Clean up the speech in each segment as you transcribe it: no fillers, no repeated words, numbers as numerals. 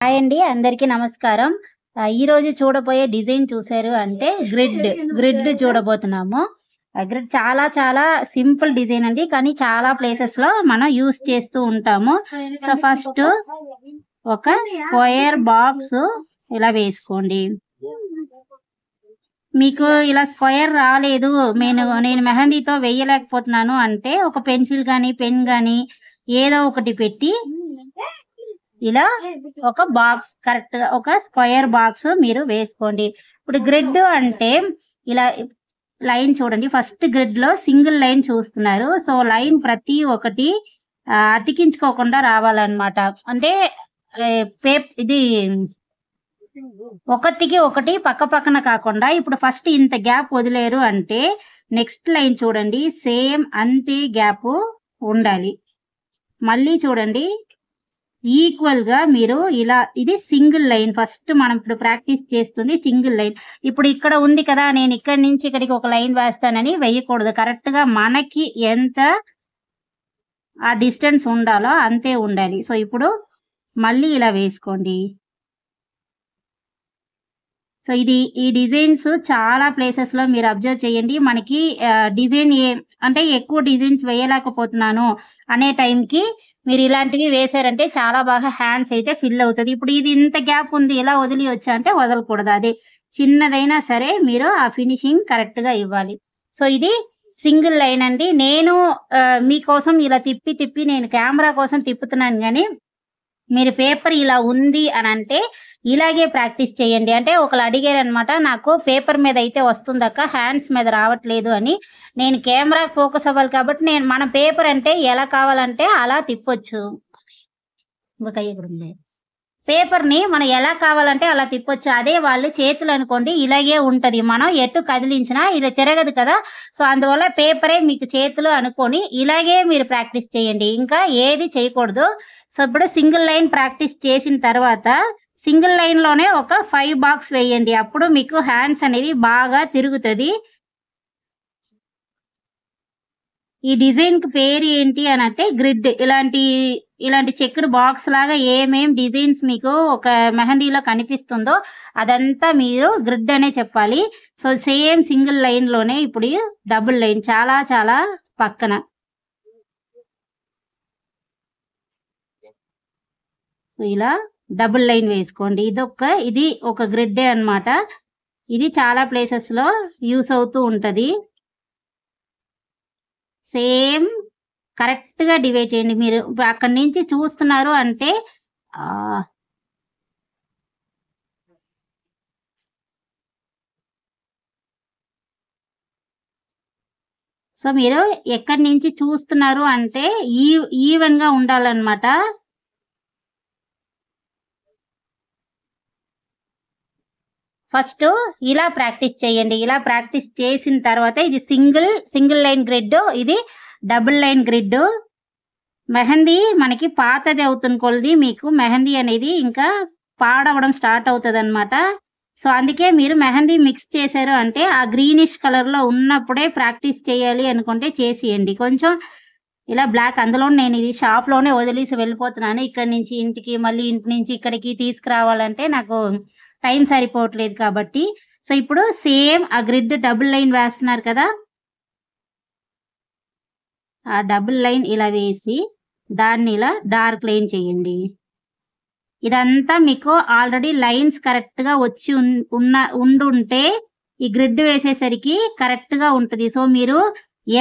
Hi అండి. అందరికీ నమస్కారం. ఈరోజు చూడబోయే డిజైన్ చూసారు అంటే గ్రిడ్ చూడబోతున్నాము. గ్రిడ్ చాలా చాలా సింపుల్ డిజైన్ అండి. కానీ చాలా ప్లేసెస్‌లో మనం యూజ్ చేస్తూ ఉంటాము. సో, ఫస్ట్ ఒక స్క్వేర్ బాక్స్ ఇలా వేసుకోండి. మీకు ఇలా స్క్వేర్ రాలేదు, నేను మెహందీతో వేయలేకపోతున్నాను అంటే ఒక పెన్సిల్ గానీ, పెన్ గానీ ఏదో ఒకటి పెట్టి ఇలా ఒక బాక్స్ కరెక్ట్‌గా ఒక స్క్వేర్ బాక్స్ మీరు వేసుకోండి. ఇప్పుడు గ్రిడ్ అంటే ఇలా లైన్ చూడండి. ఫస్ట్ గ్రిడ్‌లో సింగిల్ లైన్ చూస్తున్నారు. సో, లైన్ ప్రతి ఒక్కటి అతికించుకోకుండా రావాలన్నమాట. అంటే ఇది ఒకటికి ఒకటి పక్కన కాకుండా ఇప్పుడు ఫస్ట్ ఇంత గ్యాప్ వదిలేరు అంటే నెక్స్ట్ లైన్ చూడండి సేమ్ అంతే గ్యాప్ ఉండాలి. మళ్ళీ చూడండి ఈక్వల్‌గా మీరు ఇలా ఇది సింగిల్ లైన్. ఫస్ట్ మనం ఇప్పుడు ప్రాక్టీస్ చేస్తుంది సింగిల్ లైన్. ఇప్పుడు ఇక్కడ ఉంది కదా, నేను ఇక్కడి నుంచి ఇక్కడికి ఒక లైన్ వేస్తానని వేయకూడదు. కరెక్ట్‌గా మనకి ఎంత ఆ డిస్టెన్స్ ఉండాలో అంతే ఉండాలి. సో, ఇప్పుడు మళ్ళీ ఇలా వేసుకోండి. సో, ఈ డిజైన్స్ చాలా ప్లేసెస్‌లో మీరు అబ్జర్వ్ చేయండి. మనకి డిజైన్ అంటే ఎక్కువ డిజైన్స్ వేయలేకపోతున్నాను అనే టైంకి మీరు ఇలాంటివి వేశారంటే చాలా బాగా హ్యాండ్స్ అయితే ఫిల్ అవుతది. ఇప్పుడు ఇది ఇంత గ్యాప్ ఉంది ఇలా వదిలియొచ్చా అంటే వదలకూడదు. అదే చిన్నదైనా సరే మీరు ఆ ఫినిషింగ్ కరెక్ట్‌గా ఇవ్వాలి. సో, ఇది సింగిల్ లైన్ అండి. నేను మీకోసం ఇలా తిప్పి నేను కెమెరా కోసం తిప్పుతున్నాను గానీ, మీరు పేపర్ ఇలా ఉంది అనంటే ఇలాగే ప్రాక్టీస్ చేయండి. అంటే ఒకళ్ళు అడిగారనమాట, నాకు పేపర్ మీద అయితే వస్తుందక్క, హ్యాండ్స్ మీద రావట్లేదు అని. నేను కెమెరాకి ఫోకస్ అవ్వాలి కాబట్టి మన పేపర్ అంటే ఎలా కావాలంటే అలా తిప్పొచ్చు. పేపర్‌ని మనం ఎలా కావాలంటే అలా తిప్పొచ్చు. అదే వాళ్ళు చేతులు అనుకోండి ఇలాగే ఉంటది. మనం ఎటు కదిలించినా ఇది తిరగదు కదా! సో, అందువల్ల పేపరే మీకు చేతులు అనుకోని ఇలాగే మీరు ప్రాక్టీస్ చేయండి. ఇంకా ఏది చేయకూడదు. సో, ఇప్పుడు సింగిల్ లైన్ ప్రాక్టీస్ చేసిన తర్వాత సింగిల్ లైన్‌లోనే ఒక 5 బాక్స్ వేయండి. అప్పుడు మీకు హ్యాండ్స్ అనేది బాగా తిరుగుతది. ఈ డిజైన్‌కి పేరు ఏంటి అనంటే గ్రిడ్. ఇలాంటి చెక్కుడు బాక్స్ లాగా ఏమేం డిజైన్స్ మీకు ఒక మెహందీలో కనిపిస్తుందో అదంతా మీరు గ్రిడ్ అనే చెప్పాలి. సో, సేమ్ సింగిల్ లైన్‌లోనే ఇప్పుడు డబుల్ లైన్ చాలా చాలా పక్కన. సో, ఇలా డబుల్ లైన్ వేసుకోండి. ఇది ఒక గ్రిడ్డే అన్నమాట. ఇది చాలా ప్లేసెస్‌లో యూజ్ అవుతూ ఉంటది. సేమ్ కరెక్ట్‌గా డివైడ్ చేయండి. మీరు అక్కడి నుంచి చూస్తున్నారు అంటే సో, మీరు ఎక్కడి నుంచి చూస్తున్నారు అంటే ఈవెన్‌గా ఉండాలన్నమాట. ఫస్ట్ ఇలా ప్రాక్టీస్ చేయండి. ఇలా ప్రాక్టీస్ చేసిన తర్వాత ఇది సింగిల్ లైన్ గ్రిడ్, ఇది డబుల్ లైన్ గ్రిడ్. మెహందీ మనకి పాతది అవుతున్న కొలది మీకు మెహందీ అనేది ఇంకా పాడవడం స్టార్ట్ అవుతదన్నమాట. సో, అందుకే మీరు మెహందీ మిక్స్ చేశారు అంటే ఆ గ్రీనిష్ కలర్‌లో ఉన్నప్పుడే ప్రాక్టీస్ చేయాలి అనుకుంటే చేసేయండి. కొంచెం ఇలా బ్లాక్ అందులోను నేను ఇది షాప్‌లోనే వదిలేసి వెళ్ళిపోతున్నాను. ఇక్కడి నుంచి ఇంటికి, మళ్ళీ ఇంటి నుంచి ఇక్కడికి తీసుకురావాలంటే నాకు టైం సరిపోవట్లేదు కాబట్టి. సో, ఇప్పుడు సేమ్ ఆ గ్రిడ్ డబుల్ లైన్ వేస్తున్నారు కదా! ఆ డబుల్ లైన్ ఇలా వేసి దాన్ని ఇలా డార్క్ లైన్ చేయండి. ఇదంతా మీకు ఆల్రెడీ లైన్స్ కరెక్ట్‌గా వచ్చి ఉండుంటే ఈ గ్రిడ్ వేసేసరికి కరెక్ట్‌గా ఉంటది. సో, మీరు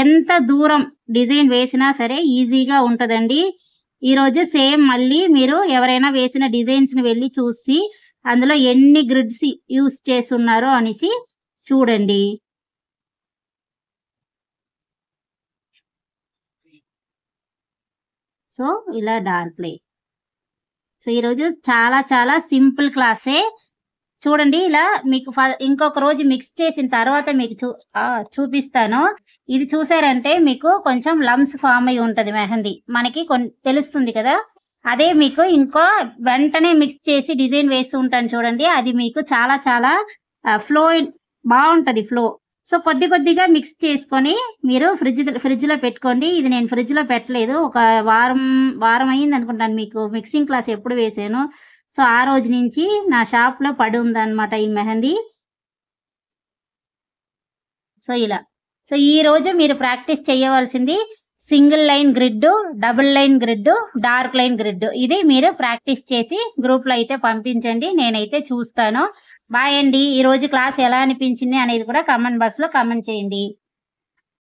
ఎంత దూరం డిజైన్ వేసినా సరే ఈజీగా ఉంటదండి. ఈరోజు సేమ్ మళ్ళీ మీరు ఎవరైనా వేసిన డిజైన్స్‌ని వెళ్లి చూసి అందులో ఎన్ని గ్రిడ్స్ యూజ్ చేసున్నారో అనేసి చూడండి. సో, ఇలా డార్క్ లైన్. సో, ఈరోజు చాలా చాలా సింపుల్ క్లాసే. చూడండి ఇలా మీకు ఇంకొక రోజు మిక్స్ చేసిన తర్వాత మీకు చూపిస్తాను. ఇది చూసారంటే మీకు కొంచెం లమ్స్ ఫార్మ్ అయ్యి ఉంటది మెహందీ. మనకి తెలుస్తుంది కదా! అదే మీకు ఇంకో వెంటనే మిక్స్ చేసి డిజైన్ వేస్తూ ఉంటాను చూడండి. అది మీకు చాలా చాలా ఫ్లో బావుంటది ఫ్లో. సో, కొద్దిగా మిక్స్ చేసుకొని మీరు ఫ్రిడ్జ్‌లో పెట్టుకోండి. ఇది నేను ఫ్రిడ్జ్‌లో పెట్టలేదు. ఒక వారం అయిందనుకుంటాను మీకు మిక్సింగ్ క్లాస్ ఎప్పుడు వేశానో. సో, ఆ రోజు నుంచి నా షాప్‌లో పడి ఉందన్నమాట ఈ మెహందీ. సో, ఇలా. సో, ఈరోజు మీరు ప్రాక్టీస్ చేయవలసింది single line grid, double line grid, dark line grid. ఇది మీరు ప్రాక్టీస్ చేసి గ్రూప్‌లో అయితే పంపించండి. నేనైతే చూస్తాను. బాయ్ అండి. ఈరోజు క్లాస్ ఎలా అనిపించింది అనేది కూడా కామెంట్ బాక్స్‌లో కామెంట్ చేయండి.